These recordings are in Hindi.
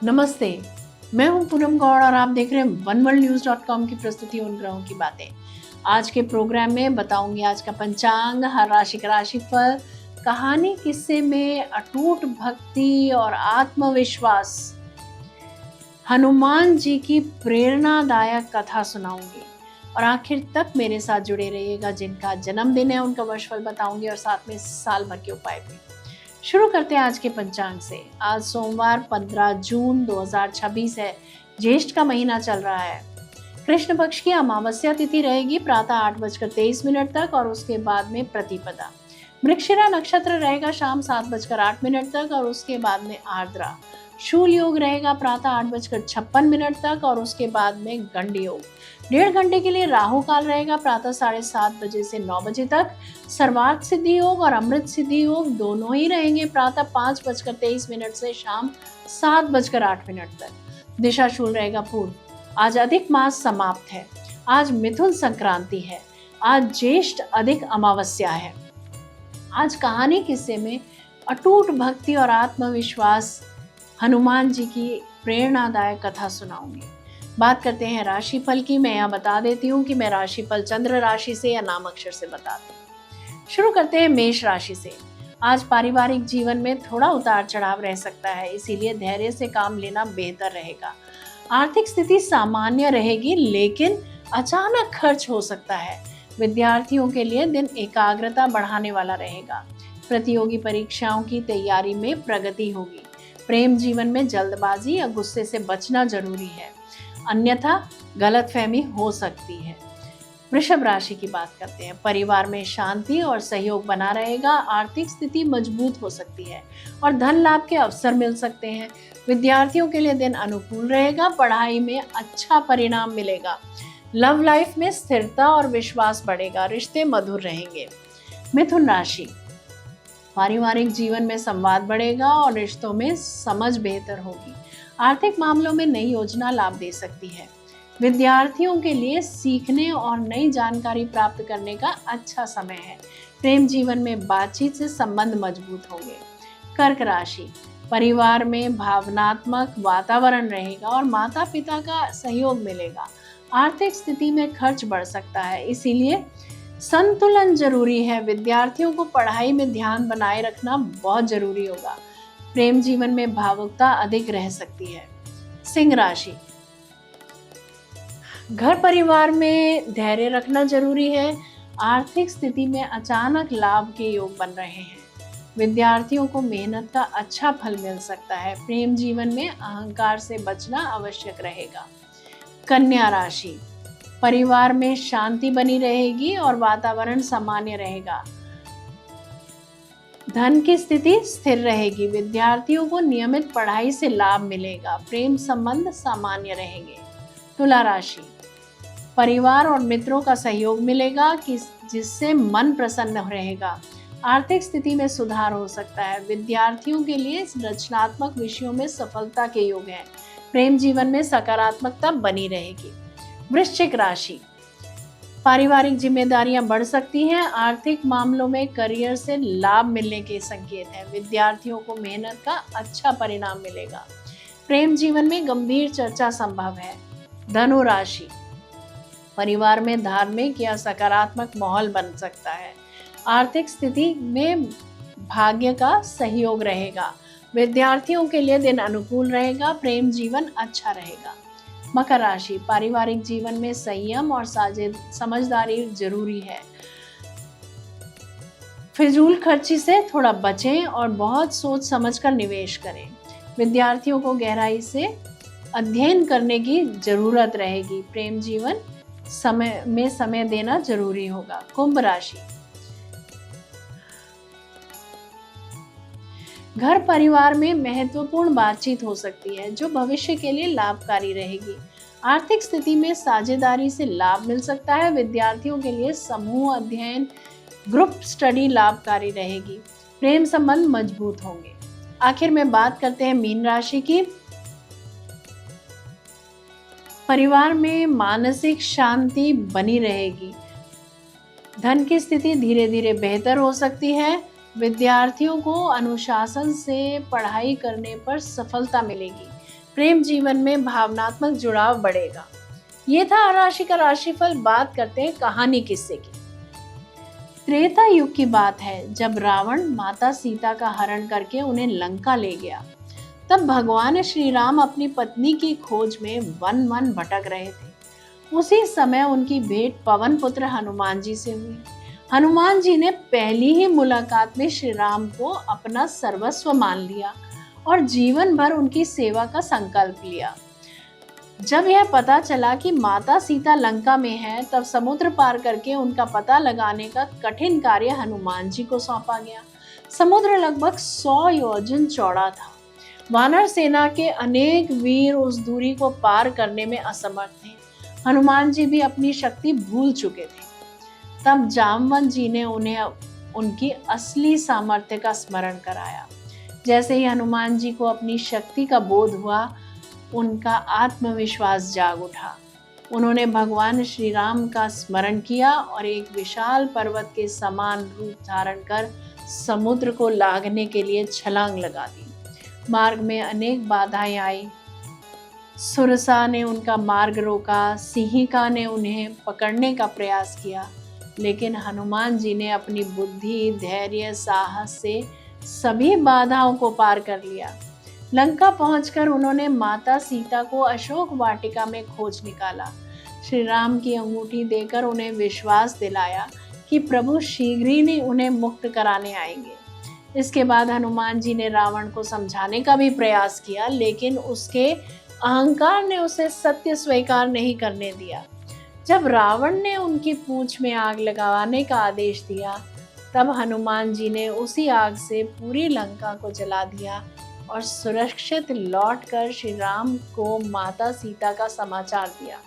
नमस्ते, मैं हूं पूनम गौड़ और आप देख रहे हैं oneworldnews.com की प्रस्तुति उन ग्रहों की बातें। आज के प्रोग्राम में बताऊंगी आज का पंचांग, हर राशि का राशिफल, कहानी किस्से में अटूट भक्ति और आत्मविश्वास, हनुमान जी की प्रेरणादायक कथा सुनाऊंगी और आखिर तक मेरे साथ जुड़े रहिएगा। जिनका जन्मदिन है उनका वर्षफल बताऊंगी और साथ में साल भर के उपाय भी। शुरू करते हैं आज के पंचांग से। आज सोमवार 15 जून 2026 है। ज्येष्ठ का महीना चल रहा है। कृष्ण पक्ष की अमावस्या तिथि रहेगी प्रातः 8:23 तक और उसके बाद में प्रतिपदा। मृगशिरा नक्षत्र रहेगा शाम 7:08 तक और उसके बाद में आर्द्रा। शूल योग रहेगा प्रातः 8:56 तक और उसके बाद में गंड योग। 1.5 घंटे के लिए राहु काल रहेगा प्रातः 7:30 बजे से 9 बजे तक। सर्वार्थ सिद्धि योग और अमृत सिद्धि योग दोनों ही रहेंगे प्रातः 5:23 से शाम 7:08 तक। दिशा शूल रहेगा पूर्व। आज अधिक मास समाप्त है। आज मिथुन संक्रांति है। आज ज्येष्ठ अधिक अमावस्या है। आज कहानी किस्से में अटूट भक्ति और आत्मविश्वास, हनुमान जी की प्रेरणादायक कथा सुनाऊंगी। बात करते हैं राशिफल की। मैं यहाँ बता देती हूँ कि मैं राशिफल चंद्र राशि से या नाम अक्षर से बताती हूँ। शुरू करते हैं मेष राशि से। आज पारिवारिक जीवन में थोड़ा उतार चढ़ाव रह सकता है, इसीलिए धैर्य से काम लेना बेहतर रहेगा। आर्थिक स्थिति सामान्य रहेगी लेकिन अचानक खर्च हो सकता है। विद्यार्थियों के लिए दिन एकाग्रता बढ़ाने वाला रहेगा। प्रतियोगी परीक्षाओं की तैयारी में प्रगति होगी। प्रेम जीवन में जल्दबाजी या गुस्से से बचना जरूरी है, अन्यथा गलतफहमी हो सकती है। वृषभ राशि की बात करते हैं। परिवार में शांति और सहयोग बना रहेगा। आर्थिक स्थिति मजबूत हो सकती है और धन लाभ के अवसर मिल सकते हैं। विद्यार्थियों के लिए दिन अनुकूल रहेगा। पढ़ाई में अच्छा परिणाम मिलेगा। लव लाइफ में स्थिरता और विश्वास बढ़ेगा। रिश्ते मधुर रहेंगे। मिथुन राशि। पारिवारिक जीवन में संवाद बढ़ेगा और रिश्तों में समझ बेहतर होगी। आर्थिक मामलों में नई योजना लाभ दे सकती है। विद्यार्थियों के लिए सीखने और नई जानकारी प्राप्त करने का अच्छा समय है। प्रेम जीवन में बातचीत से संबंध मजबूत होंगे। कर्क राशि। परिवार में भावनात्मक वातावरण रहेगा और माता पिता का सहयोग मिलेगा। आर्थिक स्थिति में खर्च बढ़ सकता है, इसीलिए संतुलन जरूरी है। विद्यार्थियों को पढ़ाई में ध्यान बनाए रखना बहुत जरूरी होगा। प्रेम जीवन में भावुकता अधिक रह सकती है। सिंह राशि। घर परिवार में धैर्य रखना जरूरी है। आर्थिक स्थिति में अचानक लाभ के योग बन रहे हैं। विद्यार्थियों को मेहनत का अच्छा फल मिल सकता है। प्रेम जीवन में अहंकार से बचना आवश्यक रहेगा। कन्या राशि। परिवार में शांति बनी रहेगी और वातावरण सामान्य रहेगा। धन की स्थिति स्थिर रहेगी। विद्यार्थियों को नियमित पढ़ाई से लाभ मिलेगा। प्रेम संबंध सामान्य रहेंगे। तुला राशि। परिवार और मित्रों का सहयोग मिलेगा जिससे मन प्रसन्न रहेगा। आर्थिक स्थिति में सुधार हो सकता है। विद्यार्थियों के लिए रचनात्मक विषयों में सफलता के योग हैं। प्रेम जीवन में सकारात्मकता बनी रहेगी। वृश्चिक राशि। पारिवारिक जिम्मेदारियां बढ़ सकती हैं। आर्थिक मामलों में करियर से लाभ मिलने के संकेत हैं। विद्यार्थियों को मेहनत का अच्छा परिणाम मिलेगा। प्रेम जीवन में गंभीर चर्चा संभव है। धनु राशि। परिवार में धार्मिक या सकारात्मक माहौल बन सकता है। आर्थिक स्थिति में भाग्य का सहयोग रहेगा। विद्यार्थियों के लिए दिन अनुकूल रहेगा। प्रेम जीवन अच्छा रहेगा। मकर राशि। पारिवारिक जीवन में संयम और समझदारी जरूरी है। फिजूल खर्ची से थोड़ा बचें और बहुत सोच समझकर निवेश करें। विद्यार्थियों को गहराई से अध्ययन करने की जरूरत रहेगी। प्रेम जीवन समय देना जरूरी होगा। कुंभ राशि। घर परिवार में महत्वपूर्ण बातचीत हो सकती है जो भविष्य के लिए लाभकारी रहेगी। आर्थिक स्थिति में साझेदारी से लाभ मिल सकता है। विद्यार्थियों के लिए समूह अध्ययन, ग्रुप स्टडी लाभकारी रहेगी। प्रेम संबंध मजबूत होंगे। आखिर में बात करते हैं मीन राशि की। परिवार में मानसिक शांति बनी रहेगी। धन की स्थिति धीरे धीरे बेहतर हो सकती है। विद्यार्थियों को अनुशासन से पढ़ाई करने पर सफलता मिलेगी। प्रेम जीवन में भावनात्मक जुड़ाव बढ़ेगा। ये था राशि का राशिफल। बात करते हैं कहानी किस्से की। त्रेता युग की बात है, जब रावण माता सीता का हरण करके उन्हें लंका ले गया। तब भगवान श्री राम अपनी पत्नी की खोज में वन वन भटक रहे थे। उसी समय उनकी भेंट पवन पुत्र हनुमान जी से हुई। हनुमान जी ने पहली ही मुलाकात में श्री राम को अपना सर्वस्व मान लिया और जीवन भर उनकी सेवा का संकल्प लिया। जब यह पता चला कि माता सीता लंका में है, तब समुद्र पार करके उनका पता लगाने का कठिन कार्य हनुमान जी को सौंपा गया। समुद्र लगभग 100 योजन चौड़ा था। वानर सेना के अनेक वीर उस दूरी को पार करने में असमर्थ थे। हनुमान जी भी अपनी शक्ति भूल चुके थे। तब जामवंत जी ने उन्हें उनकी असली सामर्थ्य का स्मरण कराया। जैसे ही हनुमान जी को अपनी शक्ति का बोध हुआ, उनका आत्मविश्वास जाग उठा। उन्होंने भगवान श्री राम का स्मरण किया और एक विशाल पर्वत के समान रूप धारण कर समुद्र को लांघने के लिए छलांग लगा दी। मार्ग में अनेक बाधाएं आई। सुरसा ने उनका मार्ग रोका, सिंहिका ने उन्हें पकड़ने का प्रयास किया, लेकिन हनुमान जी ने अपनी बुद्धि, धैर्य, साहस से सभी बाधाओं को पार कर लिया। लंका पहुंचकर उन्होंने माता सीता को अशोक वाटिका में खोज निकाला। श्री राम की अंगूठी देकर उन्हें विश्वास दिलाया कि प्रभु शीघ्र ही उन्हें मुक्त कराने आएंगे। इसके बाद हनुमान जी ने रावण को समझाने का भी प्रयास किया, लेकिन उसके अहंकार ने उसे सत्य स्वीकार नहीं करने दिया। जब रावण ने उनकी पूंछ में आग लगाने का आदेश दिया, तब हनुमान जी ने उसी आग से पूरी लंका को जला दिया और सुरक्षित लौटकर श्री राम को माता सीता का समाचार दिया।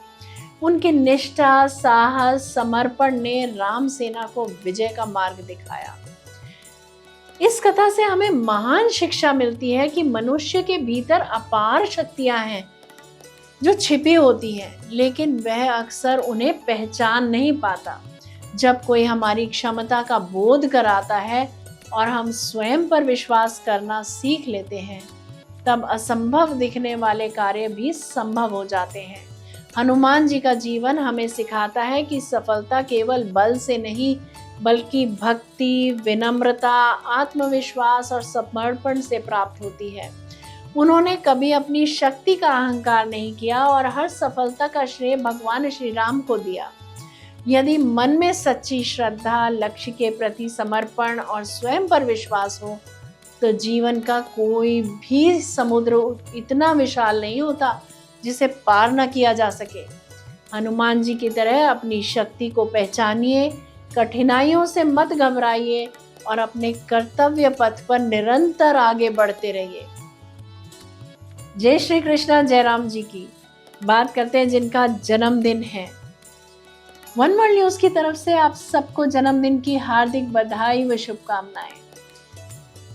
उनकी निष्ठा, साहस, समर्पण ने राम सेना को विजय का मार्ग दिखाया। इस कथा से हमें महान शिक्षा मिलती है कि मनुष्य के भीतर अपार शक्तियां हैं जो छिपी होती हैं, लेकिन वह अक्सर उन्हें पहचान नहीं पाता। जब कोई हमारी क्षमता का बोध कराता है और हम स्वयं पर विश्वास करना सीख लेते हैं, तब असंभव दिखने वाले कार्य भी संभव हो जाते हैं। हनुमान जी का जीवन हमें सिखाता है कि सफलता केवल बल से नहीं, बल्कि भक्ति, विनम्रता, आत्मविश्वास और समर्पण से प्राप्त होती है। उन्होंने कभी अपनी शक्ति का अहंकार नहीं किया और हर सफलता का श्रेय भगवान श्री राम को दिया। यदि मन में सच्ची श्रद्धा, लक्ष्य के प्रति समर्पण और स्वयं पर विश्वास हो, तो जीवन का कोई भी समुद्र इतना विशाल नहीं होता जिसे पार न किया जा सके। हनुमान जी की तरह अपनी शक्ति को पहचानिए, कठिनाइयों से मत घबराइए और अपने कर्तव्य पथ पर निरंतर आगे बढ़ते रहिए। जय श्री कृष्णा। जय राम जी की बात करते हैं जिनका जन्मदिन है। वन वर्ल्ड न्यूज की तरफ से आप सबको जन्मदिन की हार्दिक बधाई व शुभकामनाएं।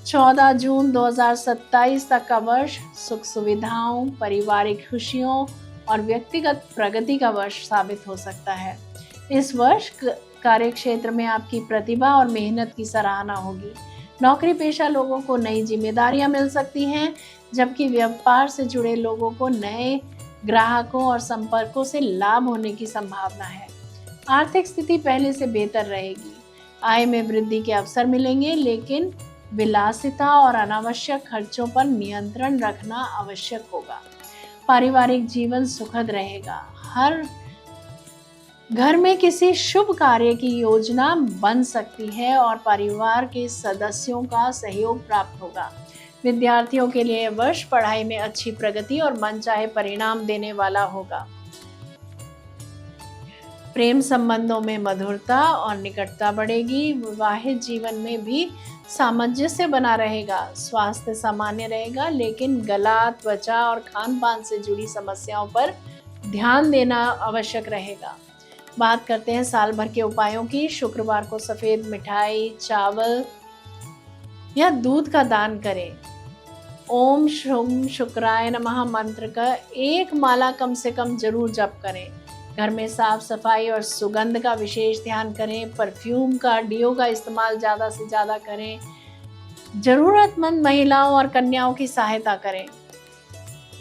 14 जून 2027 तक का वर्ष सुख सुविधाओं, पारिवारिक खुशियों और व्यक्तिगत प्रगति का वर्ष साबित हो सकता है। इस वर्ष कार्य क्षेत्र में आपकी प्रतिभा और मेहनत की सराहना होगी। नौकरी पेशा लोगों को नई जिम्मेदारियां मिल सकती हैं, जबकि व्यापार से जुड़े लोगों को नए ग्राहकों और संपर्कों से लाभ होने की संभावना है। आर्थिक स्थिति पहले से बेहतर रहेगी। आय में वृद्धि के अवसर मिलेंगे, लेकिन विलासिता और अनावश्यक खर्चों पर नियंत्रण रखना आवश्यक होगा। पारिवारिक जीवन सुखद रहेगा। हर घर में किसी शुभ कार्य की योजना बन सकती है और परिवार के सदस्यों का सहयोग प्राप्त होगा। विद्यार्थियों के लिए वर्ष पढ़ाई में अच्छी प्रगति और मनचाहे परिणाम देने वाला होगा। प्रेम संबंधों में मधुरता और निकटता बढ़ेगी। विवाहित जीवन में भी सामंजस्य बना रहेगा। स्वास्थ्य सामान्य रहेगा, लेकिन गला, त्वचा और खान पान से जुड़ी समस्याओं पर ध्यान देना आवश्यक रहेगा। बात करते हैं साल भर के उपायों की। शुक्रवार को सफेद मिठाई, चावल या दूध का दान करें। ओम शुम शुक्राय नमः मंत्र का एक माला कम से कम जरूर जप करें। घर में साफ सफाई और सुगंध का विशेष ध्यान करें। परफ्यूम का, डियो का इस्तेमाल ज़्यादा से ज़्यादा करें। जरूरतमंद महिलाओं और कन्याओं की सहायता करें।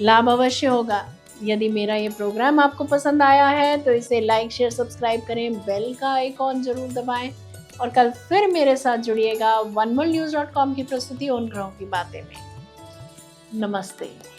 लाभ अवश्य होगा। यदि मेरा ये प्रोग्राम आपको पसंद आया है तो इसे लाइक शेयर सब्सक्राइब करें, बेल का आइकॉन जरूर दबाएं और कल फिर मेरे साथ जुड़िएगा oneworldnews.com की प्रस्तुति उन ग्रहों की बातें में। नमस्ते।